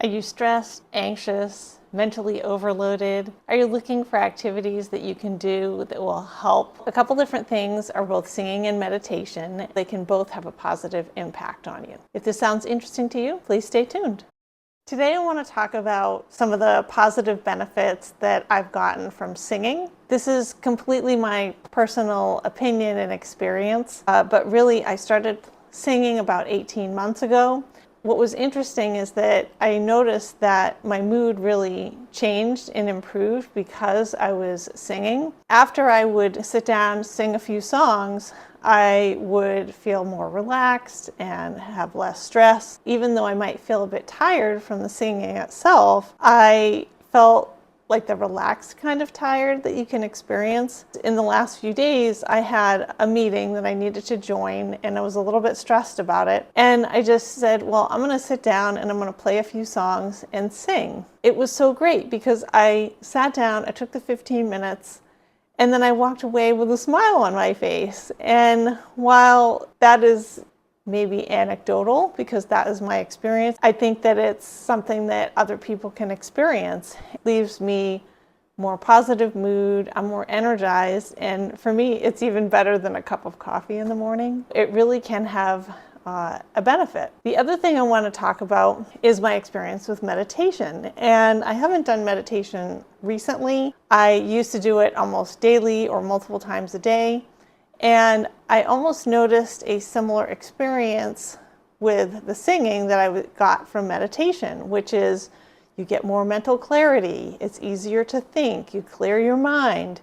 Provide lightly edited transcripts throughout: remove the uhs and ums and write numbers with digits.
Are you stressed, anxious, mentally overloaded? Are you looking for activities that you can do that will help? A couple different things are both singing and meditation. They can both have a positive impact on you. If this sounds interesting to you, please stay tuned. Today I want to talk about some of the positive benefits that I've gotten from singing. This is completely my personal opinion and experience, but really I started singing about 18 months ago. What was interesting is that I noticed that my mood really changed and improved because I was singing. After I would sit down, sing a few songs, I would feel more relaxed and have less stress. Even though I might feel a bit tired from the singing itself, I felt like the relaxed kind of tired that you can experience. In the last few days, I had a meeting that I needed to join and I was a little bit stressed about it. And I just said, well, I'm gonna sit down and I'm gonna play a few songs and sing. It was so great because I sat down, I took the 15 minutes, and then I walked away with a smile on my face. And while that is maybe anecdotal, because that is my experience, I think that it's something that other people can experience. It leaves me more positive mood, I'm more energized, and for me it's even better than a cup of coffee in the morning. It really can have a benefit. The other thing I want to talk about is my experience with meditation. And I haven't done meditation recently. I used to do it almost daily or multiple times a day. And I almost noticed a similar experience with the singing that I got from meditation, which is you get more mental clarity, it's easier to think, you clear your mind.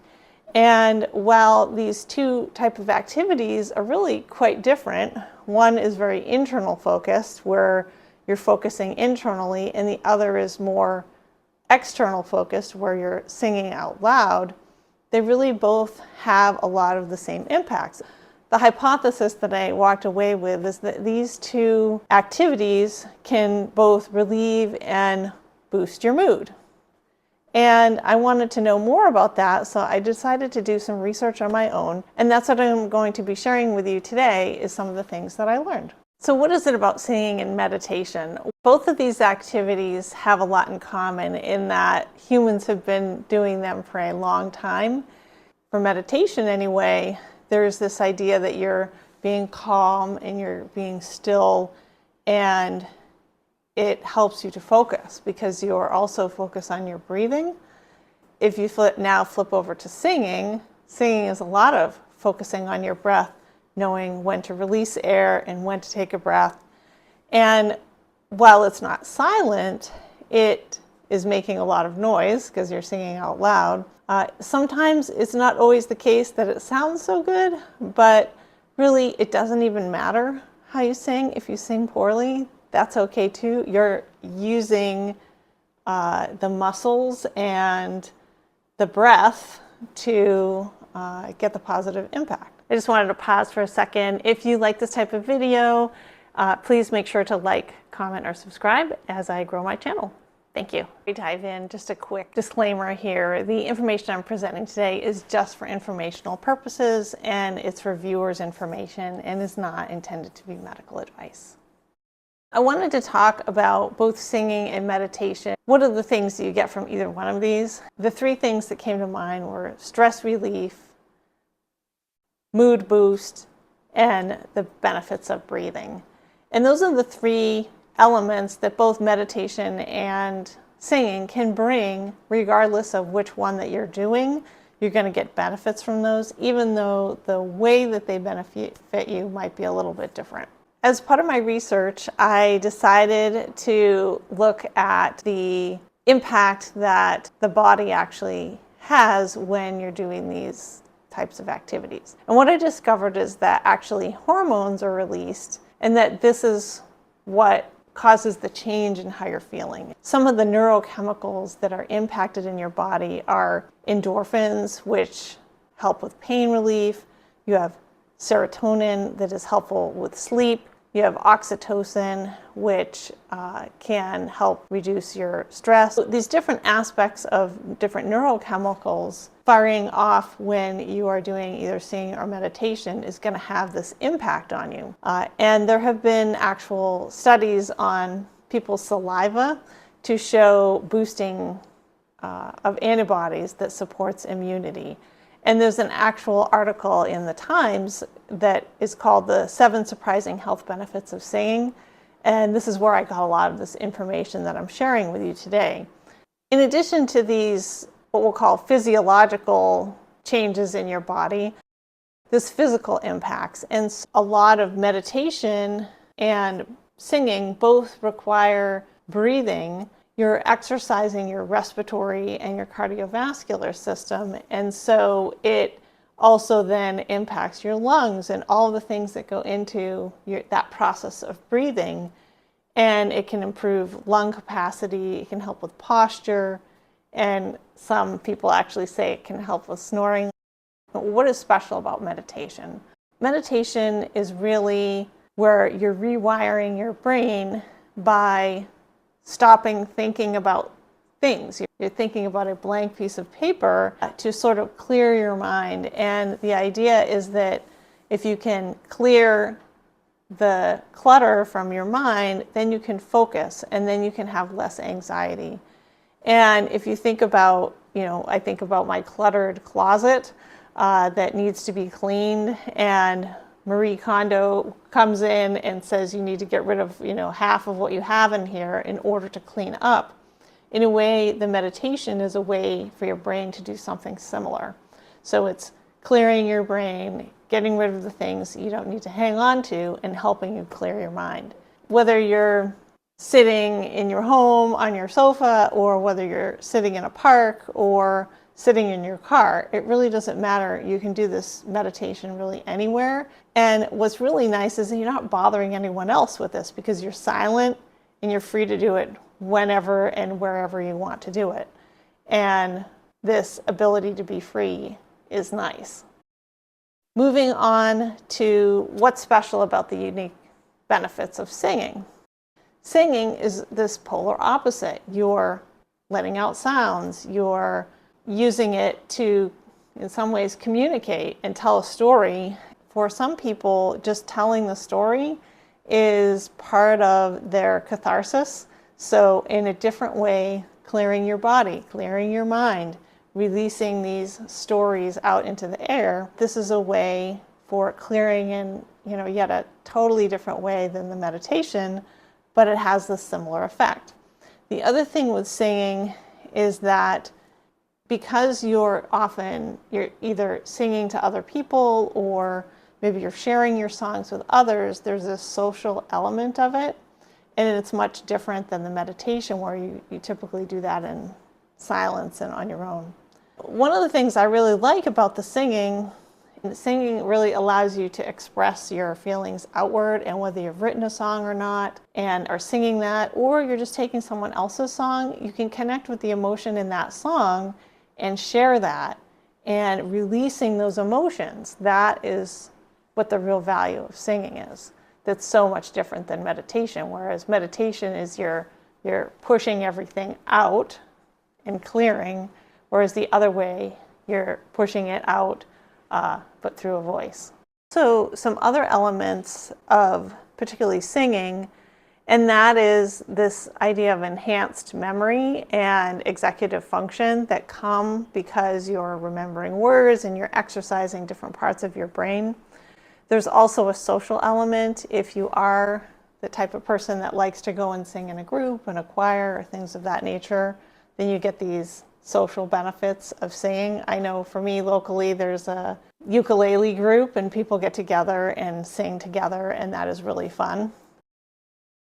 And while these two types of activities are really quite different, one is very internal focused, where you're focusing internally, and the other is more external focused, where you're singing out loud, they really both have a lot of the same impacts. The hypothesis that I walked away with is that these two activities can both relieve and boost your mood. And I wanted to know more about that, so I decided to do some research on my own. And that's what I'm going to be sharing with you today, is some of the things that I learned. So what is it about singing and meditation? Both of these activities have a lot in common in that humans have been doing them for a long time. For meditation anyway, there's this idea that you're being calm and you're being still, and it helps you to focus because you're also focused on your breathing. If you now flip over to singing, singing is a lot of focusing on your breath, knowing when to release air and when to take a breath. And while it's not silent, it is making a lot of noise because you're singing out loud. Sometimes it's not always the case that it sounds so good, but really it doesn't even matter how you sing. If you sing poorly, that's okay too. You're using the muscles and the breath to get the positive impact. I just wanted to pause for a second. If you like this type of video, please make sure to like, comment, or subscribe as I grow my channel. Thank you. We dive in, just a quick disclaimer here. The information I'm presenting today is just for informational purposes, and it's for viewers' information and is not intended to be medical advice. I wanted to talk about both singing and meditation. What are the things that you get from either one of these? The three things that came to mind were stress relief, mood boost, and the benefits of breathing. And those are the three elements that both meditation and singing can bring, regardless of which one that you're doing. You're going to get benefits from those, even though the way that they benefit you might be a little bit different. As part of my research, I decided to look at the impact that the body actually has when you're doing these types of activities. And what I discovered is that actually hormones are released, and that this is what causes the change in how you're feeling. Some of the neurochemicals that are impacted in your body are endorphins, which help with pain relief. You have serotonin that is helpful with sleep. You have oxytocin, which can help reduce your stress. So these different aspects of different neurochemicals firing off when you are doing either singing or meditation is going to have this impact on you. And there have been actual studies on people's saliva to show boosting of antibodies that supports immunity. And there's an actual article in the Times that is called The 7 Surprising Health Benefits of Singing. And this is where I got a lot of this information that I'm sharing with you today. In addition to these, what we'll call physiological changes in your body, this physical impacts. And a lot of meditation and singing both require breathing. You're exercising your respiratory and your cardiovascular system. And so it also then impacts your lungs and all the things that go into that process of breathing. And it can improve lung capacity, it can help with posture, and some people actually say it can help with snoring. What is special about meditation? Meditation is really where you're rewiring your brain by stopping thinking about things. You're thinking about a blank piece of paper to sort of clear your mind. And the idea is that if you can clear the clutter from your mind, then you can focus and then you can have less anxiety. And if you think about, I think about my cluttered closet that needs to be cleaned, and Marie Kondo comes in and says you need to get rid of half of what you have in here in order to clean up. In a way, the meditation is a way for your brain to do something similar. So it's clearing your brain, getting rid of the things you don't need to hang on to, and helping you clear your mind. Whether you're sitting in your home on your sofa, or whether you're sitting in a park or sitting in your car, it really doesn't matter. You can do this meditation really anywhere. And what's really nice is that you're not bothering anyone else with this, because you're silent and you're free to do it whenever and wherever you want to do it. And this ability to be free is nice. Moving on to what's special about the unique benefits of singing. Singing is this polar opposite. You're letting out sounds, you're using it to, in some ways, communicate and tell a story. For some people, just telling the story is part of their catharsis. So in a different way, clearing your body, clearing your mind, releasing these stories out into the air, this is a way for clearing in, yet a totally different way than the meditation, but it has this similar effect. The other thing with singing is that because you're either singing to other people or maybe you're sharing your songs with others, there's this social element of it. And it's much different than the meditation where you typically do that in silence and on your own. One of the things I really like about the singing really allows you to express your feelings outward, and whether you've written a song or not and are singing that, or you're just taking someone else's song, you can connect with the emotion in that song and share that, and releasing those emotions. That is what the real value of singing is. That's so much different than meditation, whereas meditation is you're pushing everything out and clearing, whereas the other way, you're pushing it out, but through a voice. So some other elements of particularly singing, and that is this idea of enhanced memory and executive function that come because you're remembering words and you're exercising different parts of your brain. There's also a social element. If you are the type of person that likes to go and sing in a group, in a choir, or things of that nature, then you get these social benefits of singing. I know for me locally, there's a ukulele group and people get together and sing together, and that is really fun.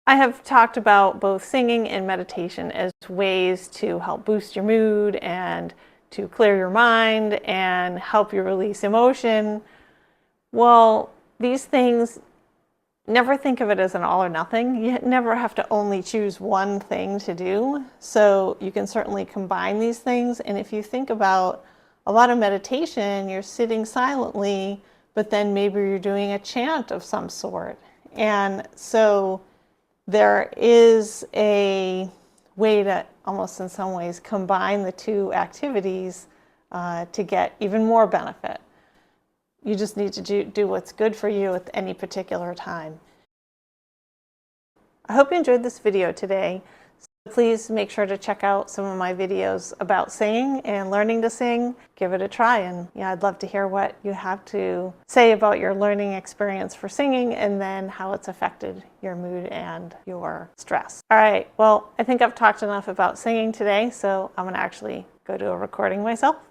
I have talked about both singing and meditation as ways to help boost your mood and to clear your mind and help you release emotion. Well, these things, never think of it as an all or nothing. You never have to only choose one thing to do. So you can certainly combine these things. And if you think about a lot of meditation, you're sitting silently, but then maybe you're doing a chant of some sort. And so there is a way to almost in some ways combine the two activities to get even more benefit. You just need to do what's good for you at any particular time. I hope you enjoyed this video today. Please make sure to check out some of my videos about singing and learning to sing. Give it a try, and I'd love to hear what you have to say about your learning experience for singing and then how it's affected your mood and your stress. All right, well, I think I've talked enough about singing today, so I'm going to actually go to a recording myself.